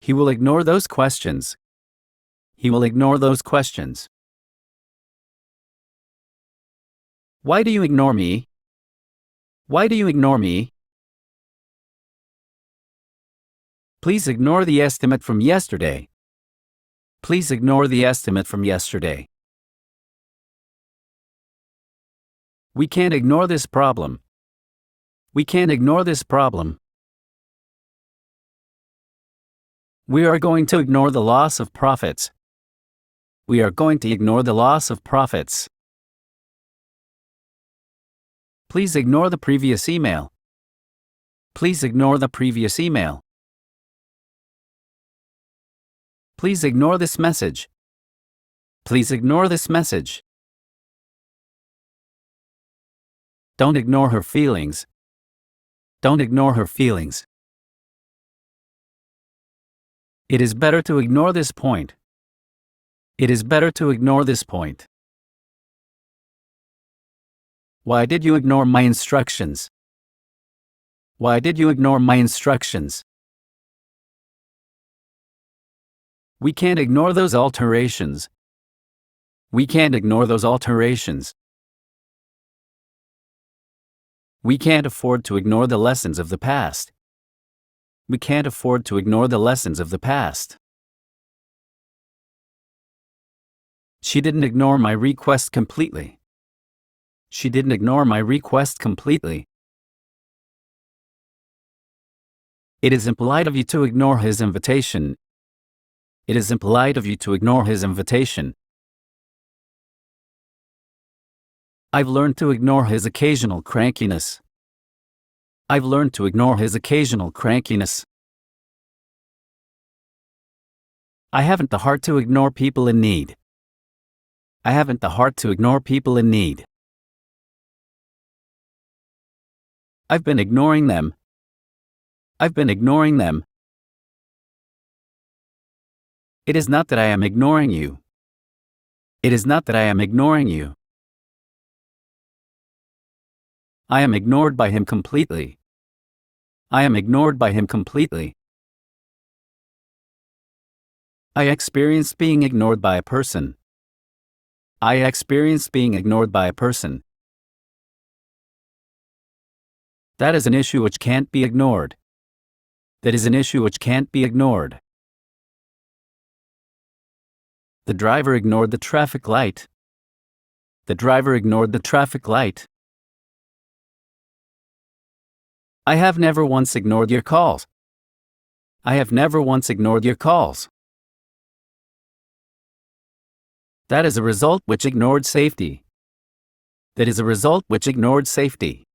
He will ignore those questions. He will ignore those questions. Why do you ignore me? Why do you ignore me? Please ignore the estimate from yesterday. Please ignore the estimate from yesterday. We can't ignore this problem. We can't ignore this problem. We are going to ignore the loss of profits. We are going to ignore the loss of profits. Please ignore the previous email. Please ignore the previous email. Please ignore this message. Please ignore this message. Don't ignore her feelings. Don't ignore her feelings. It is better to ignore this point. It is better to ignore this point. Why did you ignore my instructions? Why did you ignore my instructions? We can't ignore those alterations. We can't ignore those alterations. We can't afford to ignore the lessons of the past. We can't afford to ignore the lessons of the past. She didn't ignore my request completely. She didn't ignore my request completely. It is impolite of you to ignore his invitation. It is impolite of you to ignore his invitation. I've learned to ignore his occasional crankiness. I've learned to ignore his occasional crankiness. I haven't the heart to ignore people in need. I haven't the heart to ignore people in need. I've been ignoring them. I've been ignoring them. It is not that I am ignoring you. It is not that I am ignoring you. I am ignored by him completely. I am ignored by him completely. I experienced being ignored by a person. I experienced being ignored by a person. That is an issue which can't be ignored. That is an issue which can't be ignored. The driver ignored the traffic light. The driver ignored the traffic light. I have never once ignored your calls. I have never once ignored your calls. That is a result which ignored safety. That is a result which ignored safety.